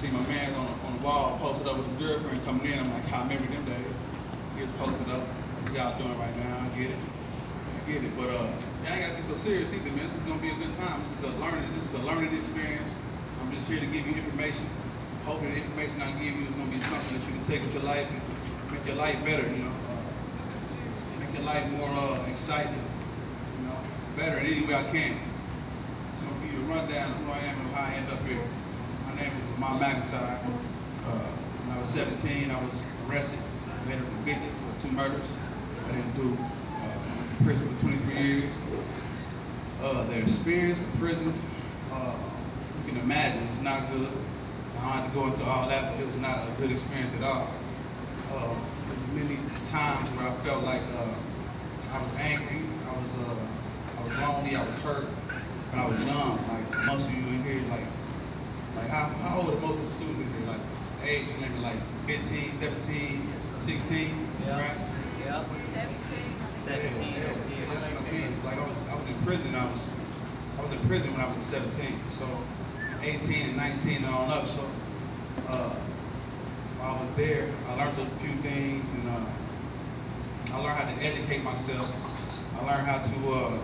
see my man on the wall posted up with his girlfriend coming in. I'm like, I remember them days. He was posted up. This is y'all doing right now. I get it. But I ain't gotta be so serious either, man. This is gonna be a good time. This is a learning experience. I'm just here to give you information. Hopefully the information I give you is gonna be something that you can take into your life and make your life better, you know. Make your life more exciting, you know, better in any way I can. So I'll give you a rundown of who I am and how I end up here. My name is Lamont McIntyre. When I was 17, I was arrested, later convicted for 2 murders. I didn't do. In prison for 23 years. The experience of prison, you can imagine, it was not good. I don't have to go into all that, but it was not a good experience at all. There was many times where I felt like I was angry, I was lonely, I was hurt when I was young. Like most of you in here, like how old are most of the students in here? Like age maybe like 15, 17, 16, yeah. Right? Yeah. 17. Yeah, that's what I mean. It's like I was in prison. I was in prison when I was 17. So 18 and 19 and on up. So while I was there, I learned a few things, and I learned how to educate myself. I learned how to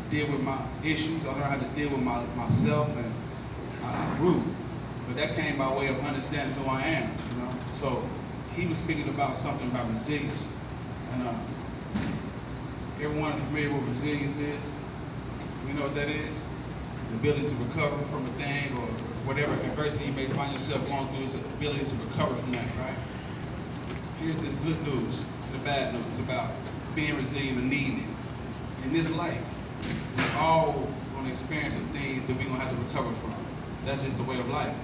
deal with my issues. I learned how to deal with myself, and I grew. But that came by way of understanding who I am. You know. So he was speaking about something about resilience, and everyone familiar with resilience is? You know what that is? The ability to recover from a thing or whatever adversity you may find yourself going through, is the ability to recover from that, right? Here's the good news, the bad news about being resilient and needing it. In this life, we're all going to experience some things that we're going to have to recover from. That's just the way of life.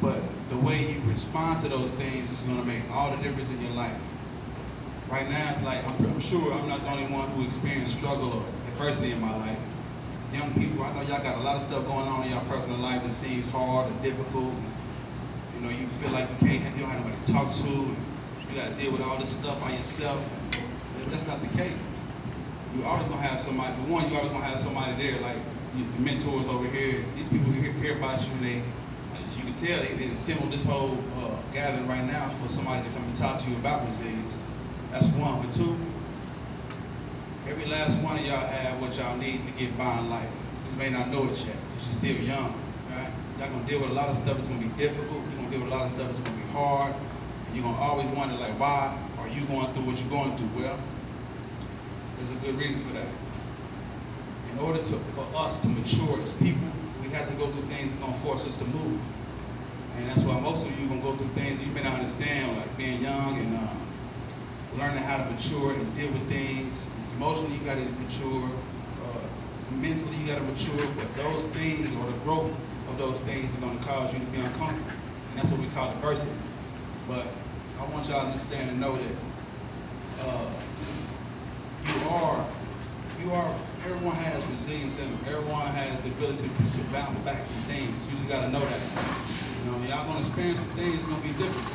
But the way you respond to those things is going to make all the difference in your life. Right now, it's like, I'm sure I'm not the only one who experienced struggle or adversity in my life. Young people, I know y'all got a lot of stuff going on in your personal life that seems hard or difficult. You know, you feel like you don't have nobody to talk to. You got to deal with all this stuff by yourself. That's not the case. You always gonna have somebody. For one, you always gonna have somebody there, like your mentors over here. These people here care about you. You can tell they assembled this whole gathering right now for somebody to come and talk to you about resilience. That's one. But two, every last one of y'all have what y'all need to get by in life. You just may not know it yet, because you're still young, right? Y'all gonna deal with a lot of stuff that's gonna be difficult. You're gonna deal with a lot of stuff that's gonna be hard. And you're gonna always wonder, like, why are you going through what you're going through? Well, there's a good reason for that. In order for us to mature as people, we have to go through things that's gonna force us to move. And that's why most of you gonna go through things you may not understand, like being young and learning how to mature and deal with things. Emotionally, you got to mature. Mentally, you got to mature. But those things, or the growth of those things, is going to cause you to be uncomfortable. And that's what we call adversity. But I want y'all to understand and know that everyone has resilience in them. Everyone has the ability to bounce back from things. You just got to know that. You know, y'all going to experience some things that's going to be different.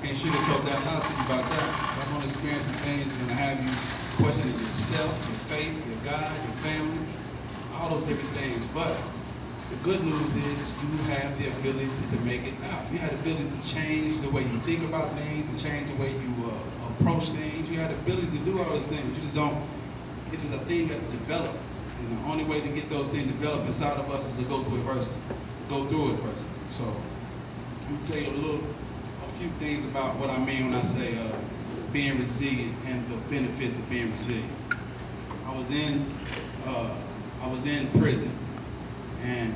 Can't sugarcoat that. A lot of things about that. You're going to experience some things that's going to have you questioning yourself, your faith, your God, your family, all those different things. But the good news is you have the ability to make it out. You have the ability to change the way you think about things, to change the way you approach things. You have the ability to do all those things. You just don't. It's just a thing that develop. And the only way to get those things developed inside of us is to go through adversity. Go through adversity. So I'm gonna tell you a few things about what I mean when I say being resilient and the benefits of being resilient. I was in prison, and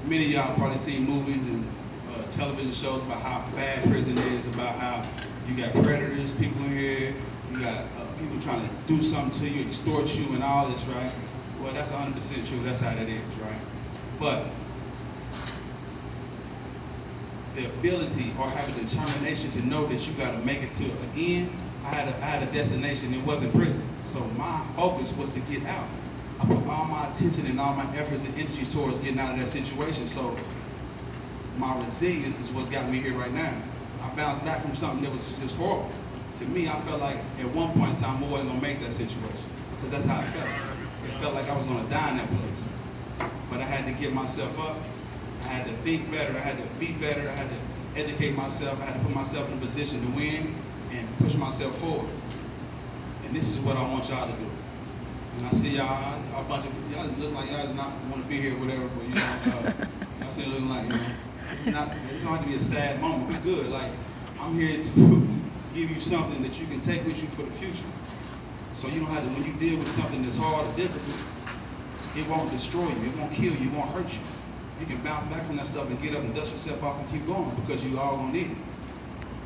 many of y'all probably seen movies and television shows about how bad prison is, about how you got predators, people in here, you got people trying to do something to you, extort you, and all this, right? Well, that's 100% true. That's how that is, right? But the ability or have a determination to know that you got to make it to an end. I had a destination. It wasn't prison. So my focus was to get out. I put all my attention and all my efforts and energies towards getting out of that situation. So my resilience is what's got me here right now. I bounced back from something that was just horrible. To me, I felt like at one point in time I wasn't gonna make that situation, because that's how it felt. It felt like I was gonna die in that place. But I had to get myself up. I I had to think better. I had to be better. I had to educate myself. I had to put myself in a position to win and push myself forward. And this is what I want y'all to do. And I see y'all, a bunch of y'all look like y'all just not want to be here, or whatever. But y'all say looking like it doesn't have to be a sad moment. Be good. Like I'm here to give you something that you can take with you for the future. So you don't have to, when you deal with something that's hard or difficult, it won't destroy you, it won't kill you, it won't hurt you. You can bounce back from that stuff and get up and dust yourself off and keep going because you all gonna need it.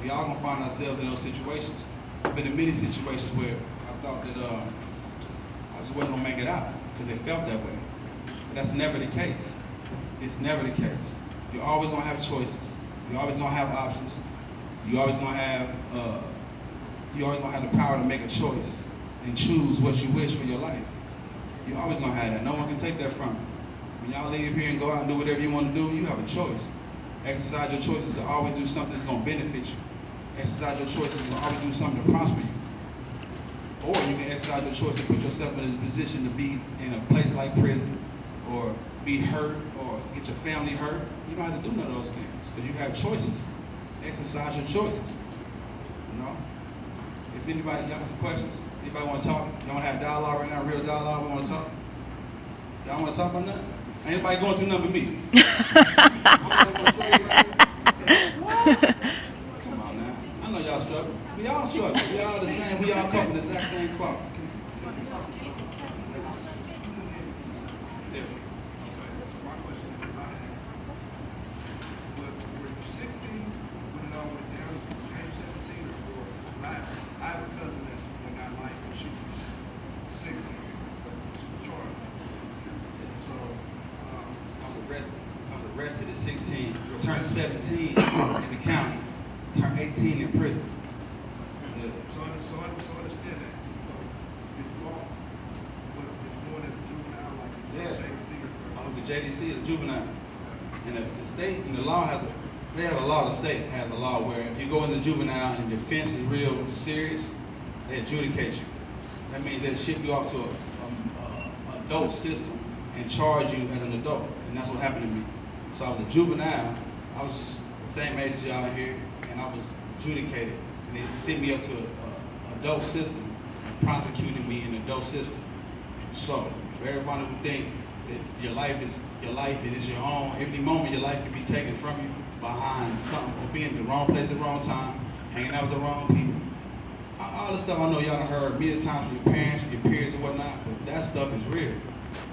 We all gonna find ourselves in those situations. I've been in many situations where I thought that I just wasn't gonna make it out because it felt that way. But that's never the case. It's never the case. You're always gonna have choices. You're always gonna have options. You're always gonna have the power to make a choice and choose what you wish for your life. You're always gonna have that. No one can take that from you. When y'all leave here and go out and do whatever you want to do, you have a choice. Exercise your choices to always do something that's gonna benefit you. Exercise your choices to always do something to prosper you. Or you can exercise your choice to put yourself in a position to be in a place like prison, or be hurt, or get your family hurt. You don't have to do none of those things because you have choices. Exercise your choices. You know? If anybody, y'all got some questions? Anybody want to talk? Y'all want to have dialogue right now, real dialogue? We want to talk? Y'all want to talk about nothing? Ain't anybody going through nothing but me? What? Come on now. I know y'all struggle. We all struggle. We all the same. We all come from the exact same cloth. Arrested at 16, turned 17 in the county, turned 18 in prison. Yeah. So understand that. So if you are, going as a juvenile, like Yeah. I was at JDC as a juvenile. And the state and the law they have a law, the state has a law where if you go in the juvenile and the offense is real serious, they adjudicate you. That means they ship you off to an adult system and charge you as an adult. And that's what happened to me. So I was a juvenile. I was the same age as y'all here, and I was adjudicated. And they sent me up to an adult system and prosecuted me in the adult system. So for everyone who think that your life and it's your own, every moment your life can be taken from you behind something, or being in the wrong place at the wrong time, hanging out with the wrong people. All this stuff I know y'all done heard many times from your parents, your peers, and whatnot, but that stuff is real.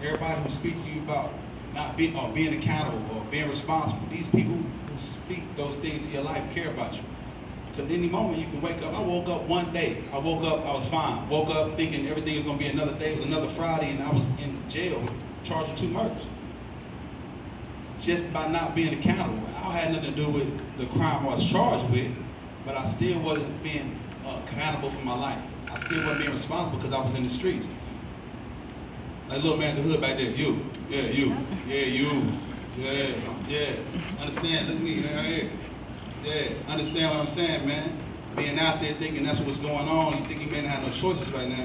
Everybody who speaks to you about not being or being accountable or being responsible, these people who speak those things to your life care about you. Because any moment you can wake up. I woke up one day. I woke up, I was fine. Woke up thinking everything was going to be another day. It was another Friday, and I was in jail charged with 2 murders. Just by not being accountable. I had nothing to do with the crime I was charged with, but I still wasn't being accountable for my life. I still wasn't being responsible because I was in the streets. That little man in the hood back there, you. Yeah, you. Yeah, you. Yeah. Understand? Look at me right here. Yeah, understand what I'm saying, man? Being out there thinking that's what's going on, you think you may not have no choices right now.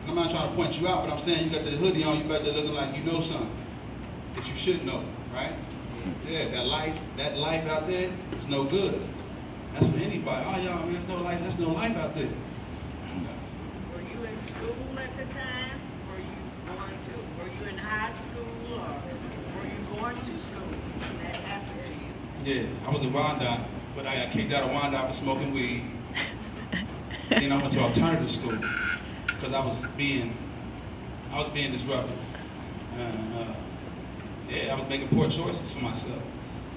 And I'm not trying to point you out, but I'm saying you got the hoodie on, you back there looking like you know something that you should know, right? Yeah, that life out there is no good. That's for anybody. Oh, y'all, man, there's no life out there. Were you in school at the time? Were you in high school, or were you going to school when that happened to you? Yeah, I was in Wyandotte, but I got kicked out of Wyandotte for smoking weed. Then I went to alternative school because I was being disruptive. I was making poor choices for myself.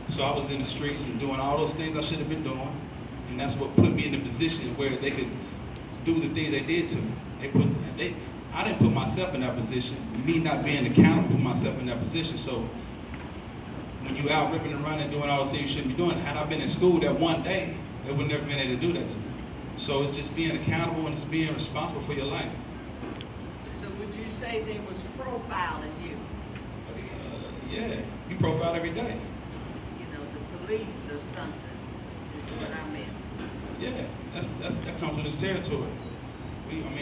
So I was in the streets and doing all those things I should have been doing, and that's what put me in a position where they could do the things they did to me. I didn't put myself in that position. Me not being accountable put myself in that position. So when you out ripping and running, doing all those things you shouldn't be doing, had I been in school that one day, they would never been able to do that to me. So it's just being accountable and it's being responsible for your life. So would you say there was profiling you? Yeah, you profile every day. You know, the police or something is what I meant. Yeah, that comes with this territory.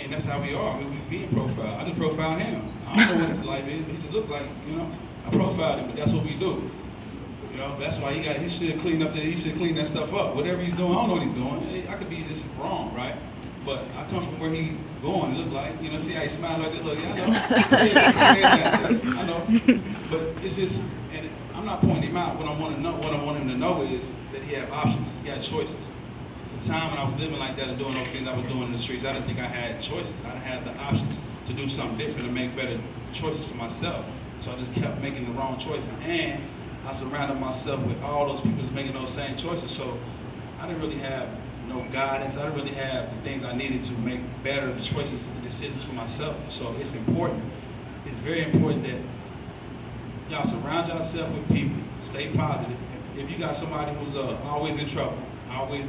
That's how we are. We being profiled. I just profiled him. I don't know what his life is. He just looked like, I profiled him, but that's what we do. know, that's why he should clean up he should clean that stuff up. Whatever he's doing, I don't know what he's doing. Hey, I could be just wrong, right? But I come from where he's going, it look like, you know, see how he smiles like that, look, yeah, I know. I know. But it's just, and I'm not pointing him out. What I want him to know is that he have options, he got choices. The time when I was living like that and doing those things I was doing in the streets, I didn't think I had choices. I didn't have the options to do something different and make better choices for myself. So I just kept making the wrong choices. And I surrounded myself with all those people that's making those same choices. So I didn't really have no guidance. I didn't really have the things I needed to make better the choices and the decisions for myself. So it's important. It's very important that y'all surround yourself with people. Stay positive. If you got somebody who's always in trouble, always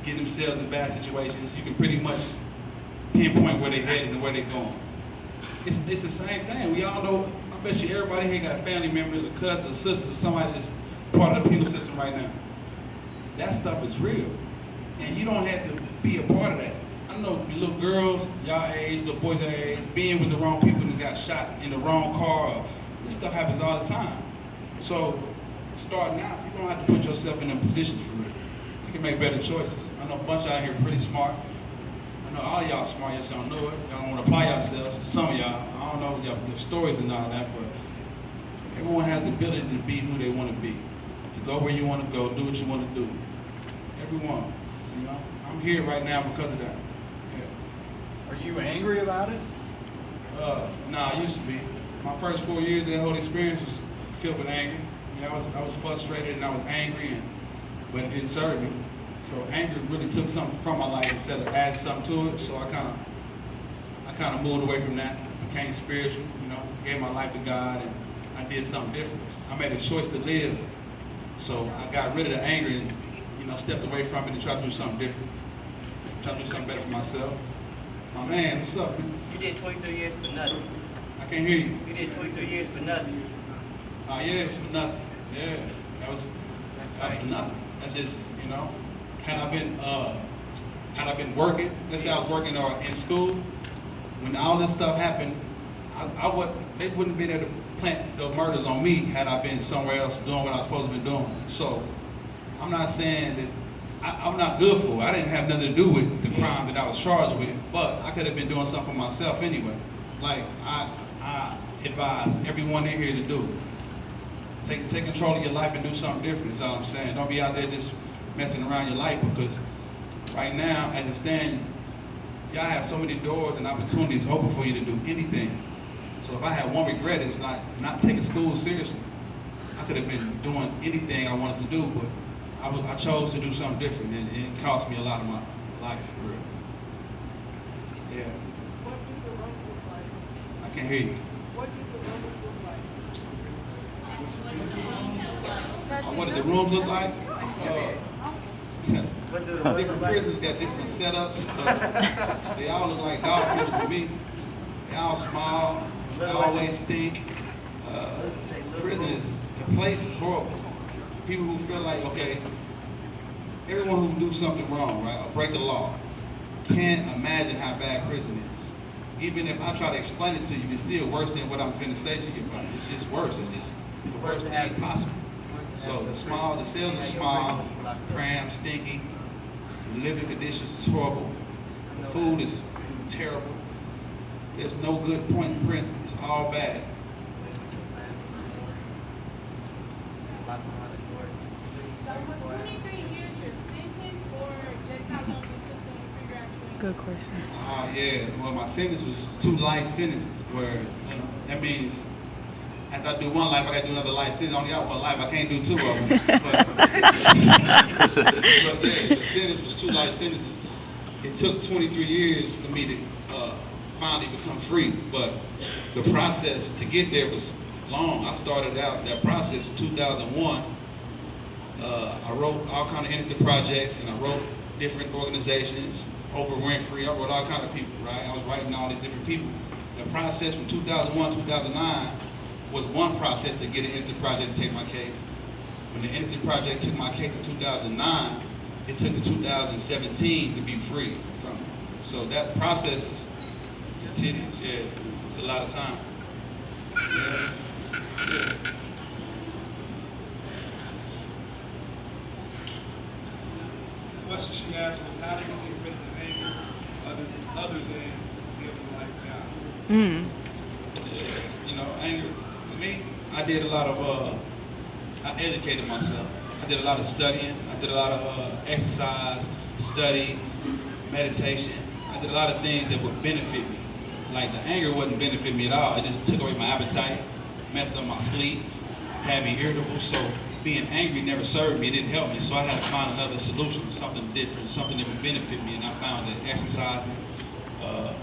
getting themselves in bad situations, you can pretty much pinpoint where they're headed and where they're going. It's the same thing. We all know, I bet you everybody here got family members or cousins or sisters or somebody that's part of the penal system right now. That stuff is real. And you don't have to be a part of that. I know little girls, y'all age, little boys your age, being with the wrong people and got shot in the wrong car. This stuff happens all the time. So starting out, you don't have to put yourself in them positions for real. You can make better choices. I know a bunch out here pretty smart. I know all y'all smart, y'all don't know it. Y'all don't want to apply yourselves. Some of y'all, I don't know your stories and all that, but everyone has the ability to be who they want to be. To go where you want to go, do what you want to do. Everyone, you know. I'm here right now because of that. Yeah. Are you angry about it? Nah, I used to be. My first 4 years of that whole experience was filled with anger. You know, I was frustrated and I was angry, but it didn't serve me. So anger really took something from my life instead of adding something to it. So I kind of moved away from that, became spiritual, you know, gave my life to God, and I did something different. I made a choice to live. So I got rid of the anger and, you know, stepped away from it and tried to do something different. Try to do something better for myself. My man, what's up? You did 23 years for nothing. I can't hear you. You did 23 years for nothing. Oh yeah, it's for nothing. Yeah, that was for nothing. That's just, you know, had I been working, let's say I was working or in school, when all this stuff happened, they wouldn't have been able to plant the murders on me had I been somewhere else doing what I was supposed to be doing. So I'm not saying that I'm not good for it. I didn't have nothing to do with the crime that I was charged with, but I could have been doing something for myself anyway. Like I advise everyone in here to do. Take control of your life and do something different, is all I'm saying. Don't be out there just messing around your life, because right now, as it stands, y'all have so many doors and opportunities open for you to do anything. So if I had one regret, it's not taking school seriously. I could have been doing anything I wanted to do, but I chose to do something different, and it cost me a lot of my life, for real. Yeah. What do the rooms look like? I can't hear you. What do the rooms look like? What do the rooms look like? What do the rooms Different look like? prisons got different setups. They all look like dog pills to me. They all small. They always stink. Prison the place is horrible. People who feel like, okay, everyone who do something wrong, right, or break the law, can't imagine how bad prison is. Even if I try to explain it to you, it's still worse than what I'm finna say to you, but it's just worse. It's just the worst thing possible. So the cells are small, cramped, stinky. The living conditions is horrible. The food is terrible. There's no good point in prison. It's all bad. So was 23 years your sentence, or just how long it took them to figure out you ain't? Good question. Yeah. Well, my sentence was 2 life sentences, where, you know, that means after I do one life, I got to do another life sentence. I only got one life. I can't do 2 of them. But yeah, the sentence was 2 life sentences. It took 23 years for me to finally become free, but the process to get there was long. I started out that process in 2001. I wrote all kind of innocent projects, and I wrote different organizations. Oprah Winfrey, I wrote all kind of people, right? I was writing all these different people. The process from 2001, 2009 was one process to get an innocent project to take my case. When the innocent project took my case in 2009, it took to 2017 to be free from it. So that process is tedious, yeah. It's a lot of time. Yeah. Yeah. question she asked was, how do you get rid of the anger other than giving life down? Yeah, you know, anger. For me, I did a lot of, I educated myself. I did a lot of studying. I did a lot of exercise, study, meditation. I did a lot of things that would benefit me. Like the anger wouldn't benefit me at all. It just took away my appetite, messed up my sleep, had me irritable. So being angry never served me. It didn't help me. So I had to find another solution, something different, something that would benefit me. And I found that exercising,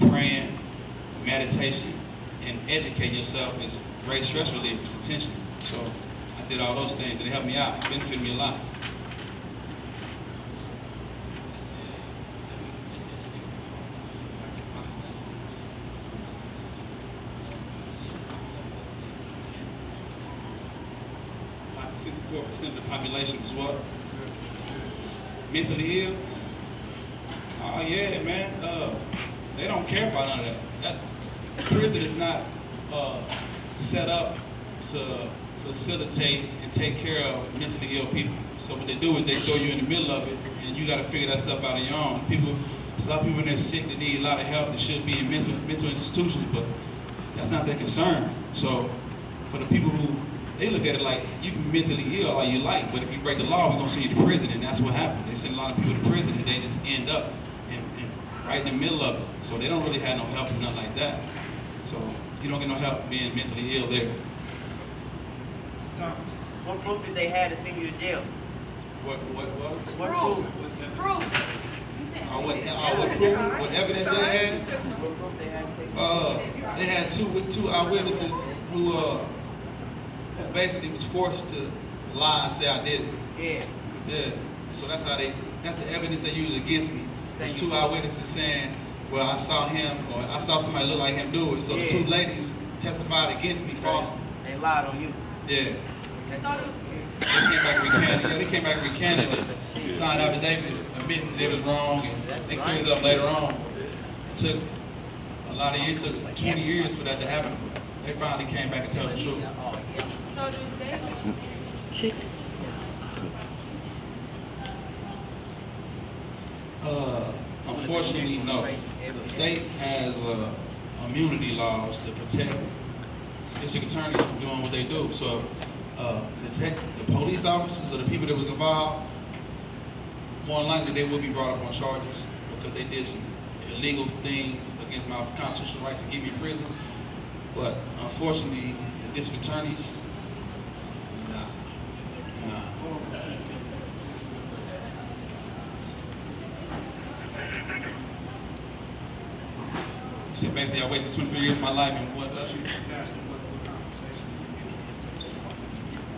praying, meditation, and educating yourself is great stress relievers for tension. So I did all those things and it helped me out. It benefited me a lot. Like 64% of the population was what? Mentally ill? Oh yeah, man. They don't care about none of that. Prison is not set up to facilitate and take care of mentally ill people. So what they do is they throw you in the middle of it, and you got to figure that stuff out on your own. There's a lot of people in there sick that need a lot of help that should be in mental institutions, but that's not their concern. So for the people who, they look at it like you can be mentally ill all you like, but if you break the law, we're gonna send you to prison, and that's what happened. They send a lot of people to prison, and they just end up right in the middle of it. So they don't really have no help or nothing like that. So you don't get no help being mentally ill there. Thomas, What proof did they have to send you to jail? What? What proof? Proof. What proof? What evidence they had? What proof they had to take you? They had two eyewitnesses who basically was forced to lie and say I did it. Yeah. Yeah. So that's the evidence they used against me. There's two eyewitnesses saying, well, I saw him, or I saw somebody look like him do it. So the two ladies testified against me falsely. They lied on you. Yeah. That's They came back and recanted it. Signed affidavits admitting they was wrong, and they cleared it up later on. It took a lot of years, it took 20 years for that to happen. They finally came back and told the truth. So do they? Unfortunately, no. The state has immunity laws to protect district attorneys from doing what they do. So the police officers or the people that was involved, more than likely they will be brought up on charges because they did some illegal things against my constitutional rights to get me in prison. But unfortunately, the district attorneys, nah. So basically, I wasted 23 years of my life, and what else you?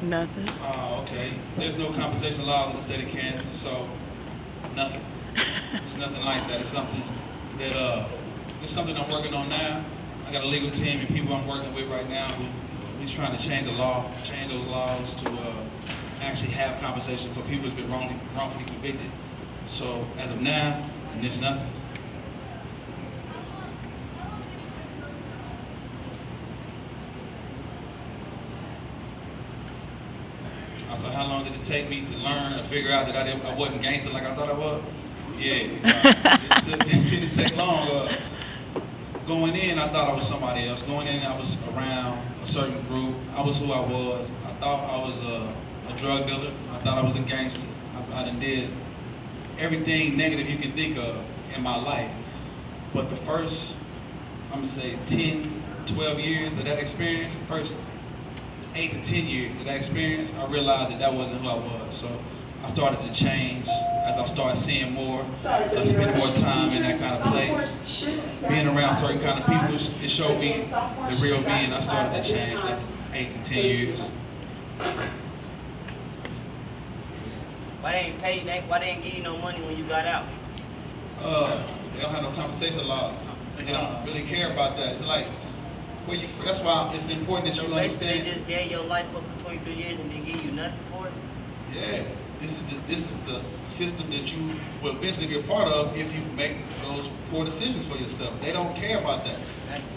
Nothing. Oh, okay. There's no compensation laws in the state of Kansas, so nothing. It's nothing like that. It's something that it's something I'm working on now. I got a legal team and people I'm working with right now who's trying to change the law, change those laws to actually have compensation for people who's been wrongfully convicted. So as of now, there's nothing. So how long did it take me to learn or figure out that I wasn't gangster like I thought I was? Yeah, it didn't take long. Going in, I thought I was somebody else. Going in, I was around a certain group. I was who I was. I thought I was a drug dealer. I thought I was a gangster. I done did everything negative you can think of in my life. But the first, I'm gonna say 10, 12 years of that experience, the first 8 to 10 years of that experience, I realized that wasn't who I was. So I started to change as I started seeing more, spending more time in that kind of place. Being around certain kind of people, it showed me the real me, and I started to change after 8 to 10 years. Why they ain't paid that? Why they ain't give you no money when you got out? They don't have no compensation laws. They don't really care about that. It's like, that's why it's important that So you basically understand. they just gave your life up for 23 years and didn't give you nothing for it? Yeah, this is the system that you will eventually be a part of if you make those poor decisions for yourself. They don't care about that.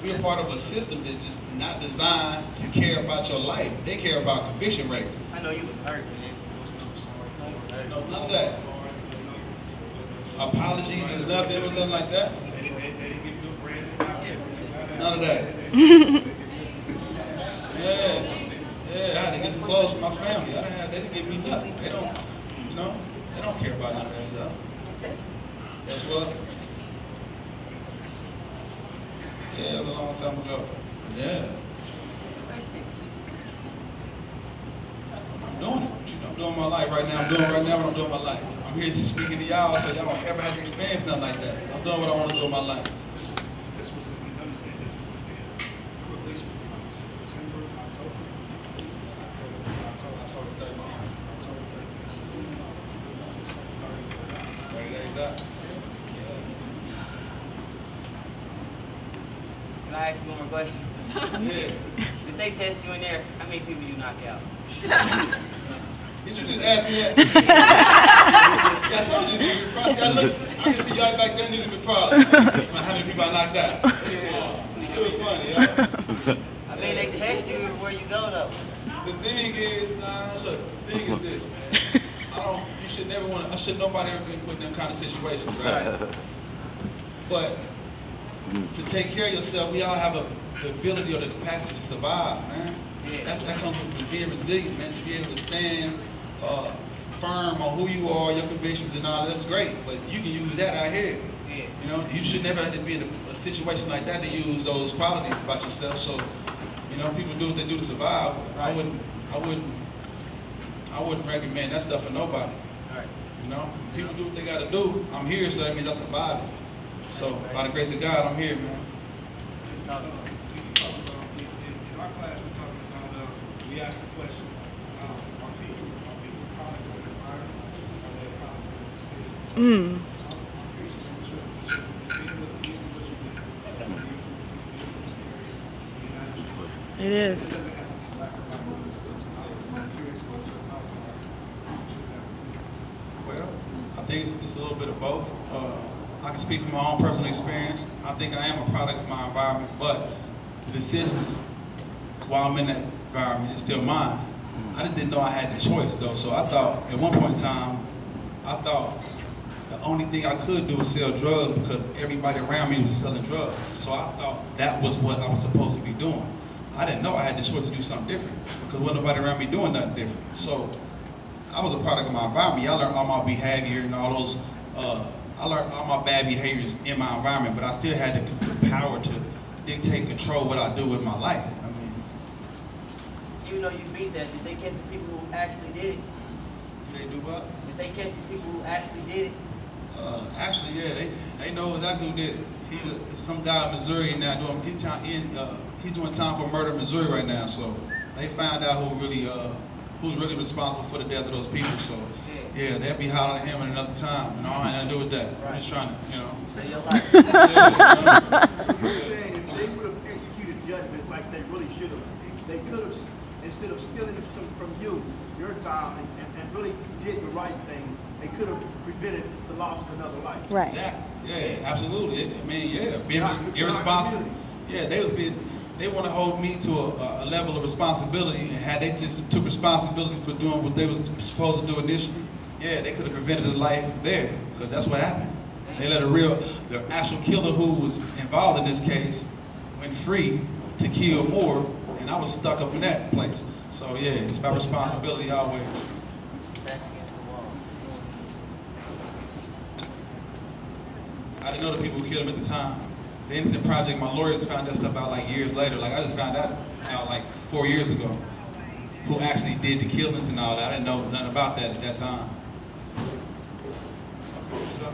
We're part of a system that's just not designed to care about your life. They care about conviction rates. I know you was hurt, man. No, none of that. apologies and love, there was nothing like that. They didn't give you a brand new outfit. None of that. Yeah, I had to get some clothes for my family. They didn't give me nothing. They don't, they don't care about none of that stuff. That's what? Yeah, it was a long time ago. Yeah. I'm doing it. I'm doing my life right now. I'm doing right now what I'm doing my life. I'm here speaking to y'all so y'all don't ever have to experience nothing like that. I'm doing what I want to do in my life. This was, you understand, this was the release was September, October. October 13th. 30 days out. Can I ask you one more question? Yeah. If they test you in there, how many people you knock out? You should just ask me that. I told you these are I can see y'all back then, these are proud. How many people I knocked out? Yeah. It was funny, yeah. I mean, they test you everywhere you go, though. The thing is, look, the thing is this, man. You should never want to, nobody ever been put in them kind of situations, right? But to take care of yourself, we all have the ability or the capacity to survive, man. Yeah. That comes with being resilient, man. To be able to stand firm on who you are, your convictions and all that's great. But you can use that out here. Yeah. You should never have to be in a situation like that to use those qualities about yourself. So, people do what they do to survive. I wouldn't recommend that stuff for nobody. Right. People do what they gotta do. I'm here, so that means I survived it. So, by the grace of God, I'm here, man. In our class, we're talking about, we asked the question, are people product of the environment, or are they a product of the city? It is. Well, I think it's a little bit of both. I can speak from my own personal experience. I think I am a product of my environment, but the decisions while I'm in that environment is still mine. I just didn't know I had the choice though, so I thought at one point in time, the only thing I could do was sell drugs because everybody around me was selling drugs. So I thought that was what I was supposed to be doing. I didn't know I had the choice to do something different because wasn't nobody around me doing nothing different. So I was a product of my environment. I learned all my behavior and all those, I learned all my bad behaviors in my environment, but I still had the power to dictate and control what I do with my life. I mean, Even though you beat that, did they catch the people who actually did it? do they do what? Did they catch the people who actually did it? Actually, yeah, they know exactly who did it. Some guy in Missouri now doing he's doing time for murder in Missouri right now. So they found out who's really responsible for the death of those people. So yeah, they'll be hollering at him at another time. I ain't nothing to do with that. I'm just trying to, Stay your life. You're saying if they would have executed judgment like they really should have, they could have, instead of stealing from you, your time, and really did the right thing, they could have prevented the loss of another life. Right. Exactly. Yeah, absolutely. I mean, yeah, being irresponsible. Yeah, they want to hold me to a level of responsibility, and had they just took responsibility for doing what they was supposed to do initially, yeah, they could have prevented a life there, because that's what happened. They let the actual killer who was involved in this case went free to kill more, and I was stuck up in that place. So yeah, it's about responsibility always. Back against the wall. I didn't know the people who killed him at the time. The Innocent Project, my lawyers found that stuff out like years later. Like I just found that out like 4 years ago. Who actually did the killings and all that. I didn't know nothing about that at that time. So,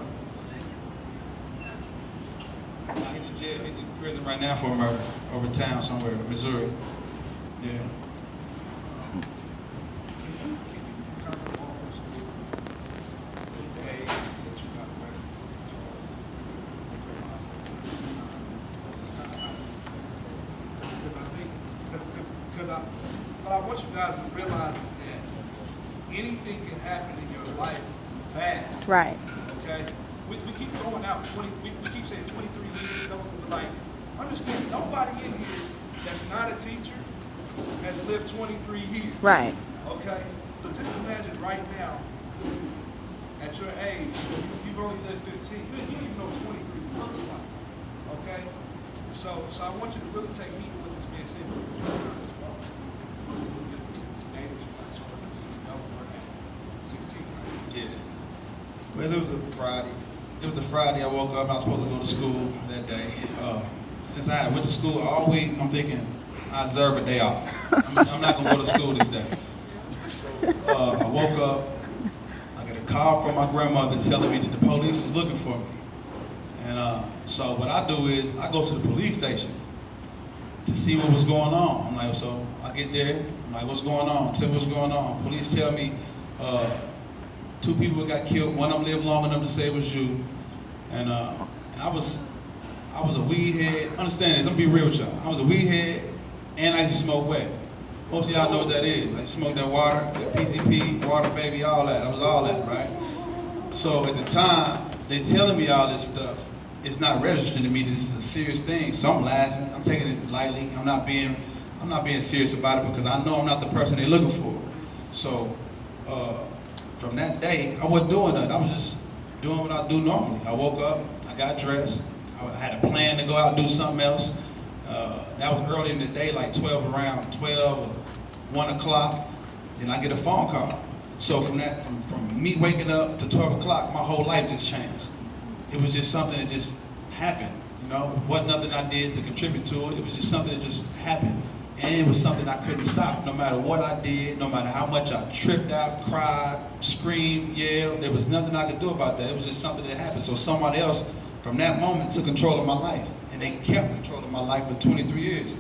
he's in jail. He's in prison right now for a murder over town somewhere, Missouri. Yeah. But I want you guys to realize that anything can happen in your life fast. Right. Okay? We keep throwing out we keep saying 23 years, but like, understand, nobody in here that's not a teacher has lived 23 years. Right. Okay? So just imagine right now, at your age, you've only lived 15. You don't even know what 23 looks like. Okay? So I want you to really take heed of what this man said. Yeah. Well, it was a Friday. It was a Friday. I woke up. I was supposed to go to school that day. Since I went to school all week, I'm thinking I deserve a day off. I'm not gonna go to school this day. So I woke up. I got a call from my grandmother telling me that the police was looking for me. And so what I do is I go to the police station to see what was going on. I'm like, so I get there. I'm like, what's going on? Tell me what's going on. Police tell me 2 people got killed. One of them lived long enough to say it was you. And I was a weed head. Understand this, I'm gonna be real with y'all. I was a weed head and I used to smoke wet. Most of y'all know what that is. I smoked that water, that PCP, water baby, all that. I was all that, right? So at the time, they telling me all this stuff. It's not registering to me this is a serious thing. So I'm laughing, I'm taking it lightly. I'm not being serious about it because I know I'm not the person they're looking for. So from that day, I wasn't doing nothing. I was just doing what I do normally. I woke up, I got dressed, I had a plan to go out and do something else. That was early in the day, like around 12 or 1 o'clock, and I get a phone call. So from me waking up to 12 o'clock, my whole life just changed. It was just something that just happened, you know? It wasn't nothing I did to contribute to it. It was just something that just happened. And it was something I couldn't stop, no matter what I did, no matter how much I tripped out, cried, screamed, yelled. There was nothing I could do about that. It was just something that happened. So someone else, from that moment, took control of my life. And they kept control of my life for 23 years.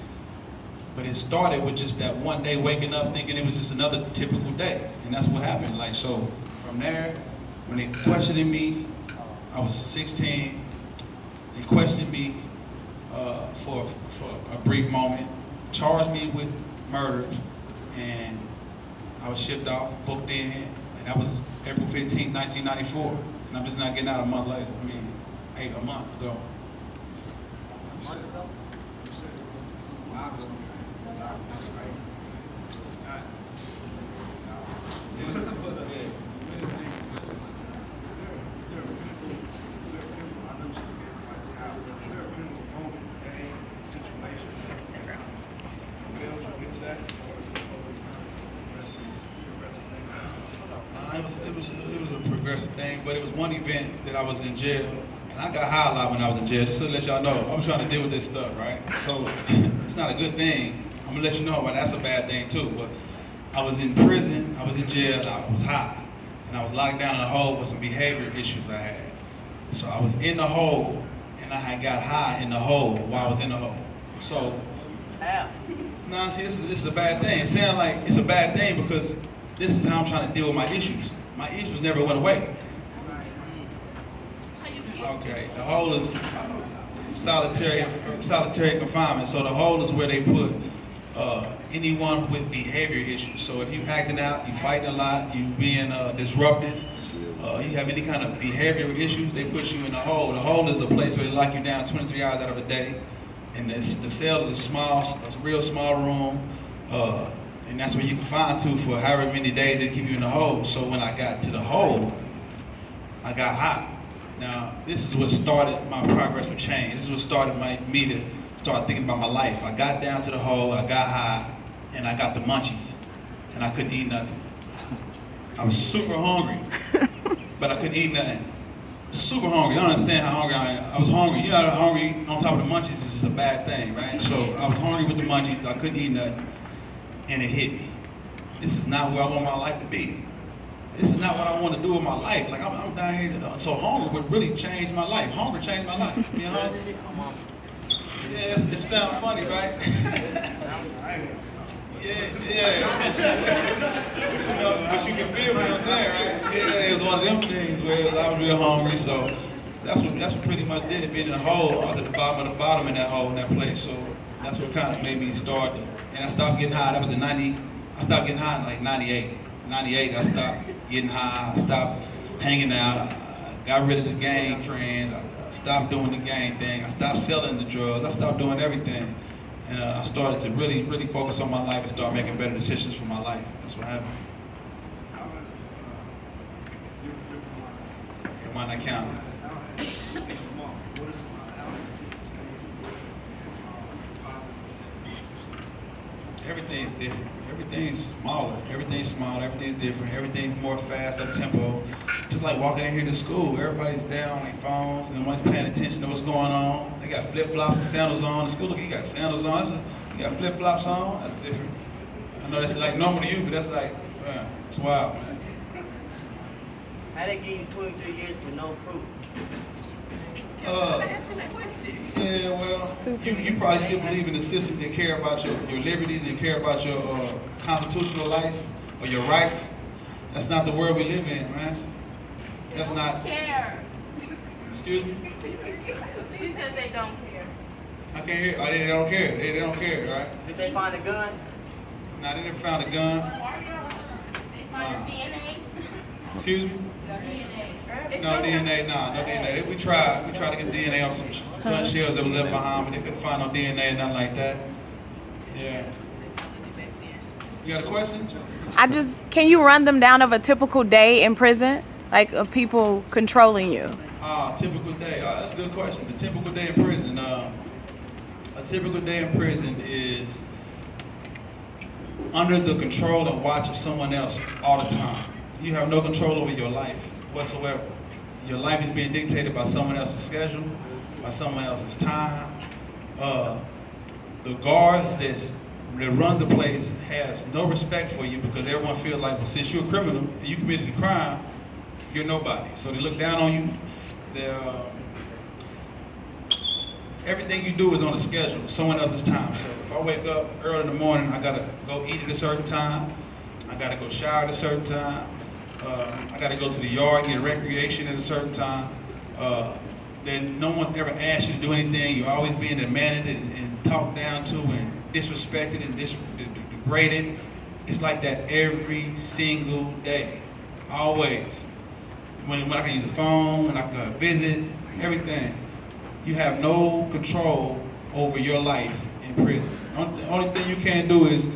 But it started with just that one day waking up thinking it was just another typical day. And that's what happened. Like, so from there, when they questioned me, I was 16. They questioned me for a brief moment, charged me with murder, and I was shipped off, booked in, and that was April 15, 1994. And I'm just not getting out a month later. A month ago. It was a progressive thing, but it was one event that I was in jail, and I got high a lot when I was in jail, just to let y'all know. I'm trying to deal with this stuff, right? So it's not a good thing. I'm gonna let you know why that's a bad thing too, but I was in prison, I was in jail, I was high, and I was locked down in a hole with some behavior issues I had. So I was in the hole, and I had got high in the hole while I was in the hole. So, nah, see, this is a bad thing. It sounds like it's a bad thing because this is how I'm trying to deal with my issues. My issues never went away. Okay, the hole is solitary confinement. So the hole is where they put anyone with behavior issues. So if you acting out, you fighting a lot, you being disruptive, you have any kind of behavioral issues, they put you in the hole. The hole is a place where they lock you down 23 hours out of a day. And the cell is a real small room. And that's where you can find to for however many days they keep you in the hole. So when I got to the hole, I got high. Now, this is what started my progress of change. This is what started me to start thinking about my life. I got down to the hole, I got high, and I got the munchies. And I couldn't eat nothing. I was super hungry, but I couldn't eat nothing. Super hungry. You don't understand how hungry I am. I was hungry. You know how hungry on top of the munchies is just a bad thing, right? So I was hungry with the munchies, I couldn't eat nothing. And it hit me. This is not where I want my life to be. This is not what I want to do with my life. Like I'm down here, so hunger would really change my life. Hunger changed my life. You know? Yeah, it sounds funny, right? yeah. But you can feel what I'm saying, right? Yeah, it was one of them things where I was real hungry, so that's what pretty much did it. Being in a hole, I was at the bottom in that hole in that place. So that's what kind of made me start. And I stopped getting high. That was in 90. I stopped getting high in like 98. 98, I stopped getting high. I stopped hanging out. I got rid of the gang friends. I stopped doing the gang thing. I stopped selling the drugs. I stopped doing everything. And I started to really, really focus on my life and start making better decisions for my life. That's what happened. Montgomery County. Everything's different. Everything's smaller. Everything's smaller. Everything's different. Everything's more fast, up tempo. Just like walking in here to school, everybody's down on their phones and no one's paying attention to what's going on. They got flip flops and sandals on. The school, look, you got sandals on. You got flip flops on. That's different. I know that's like normal to you, but that's like, it's wild, man. How they give you 23 years with no proof? Yeah, well, you probably still believe in the system that care about your liberties and care about your constitutional life or your rights. That's not the world we live in, man. That's not. Care. Excuse me? She said they don't care. I can't hear. Oh, they don't care. They don't care, right? Did they find a gun? Nah, they never found a gun. They find DNA. Excuse me? DNA. No DNA, nah, no DNA. We tried to get DNA off some gun shells that was left behind, but they couldn't find no DNA, nothing like that. Yeah. You got a question? Can you run them down of a typical day in prison? Like of people controlling you? Typical day. That's a good question. The typical day in prison. A typical day in prison is under the control and watch of someone else all the time. You have no control over your life whatsoever. Your life is being dictated by someone else's schedule, by someone else's time. The guards that runs the place has no respect for you because everyone feels like, well, since you're a criminal and you committed a crime, you're nobody. So they look down on you. Everything you do is on a schedule, someone else's time. So if I wake up early in the morning, I gotta go eat at a certain time. I gotta go shower at a certain time. I gotta go to the yard, get recreation at a certain time. Then no one's ever asked you to do anything. You're always being demanded and talked down to and disrespected and degraded. It's like that every single day, always. When I can use the phone, when I can visit, everything. You have no control over your life in prison. The only thing you can do is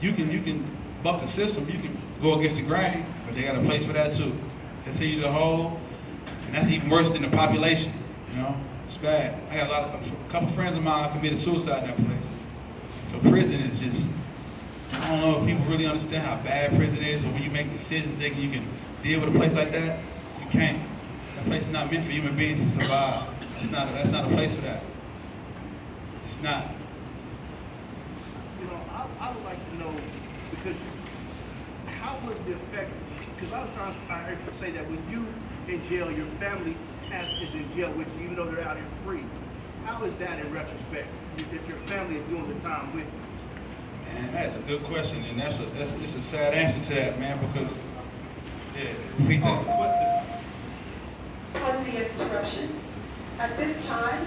you can buck the system. You can go against the grain, but they got a place for that too. They send you to the hole, and that's even worse than the population. You know, it's bad. I got a couple friends of mine committed suicide in that place. So prison is just, I don't know if people really understand how bad prison is, or when you make decisions thinking you can deal with a place like that, you can't. That place is not meant for human beings to survive. That's not a place for that. It's not. You know, I would like to know, because how was the effect, because a lot of times I heard people say that when you in jail, your family is in jail with you, even though they're out here free. How is that in retrospect, if your family is doing the time with you? Man, that's a good question, and it's a sad answer to that, man, because, yeah, repeat that. Pardon the interruption. At this time,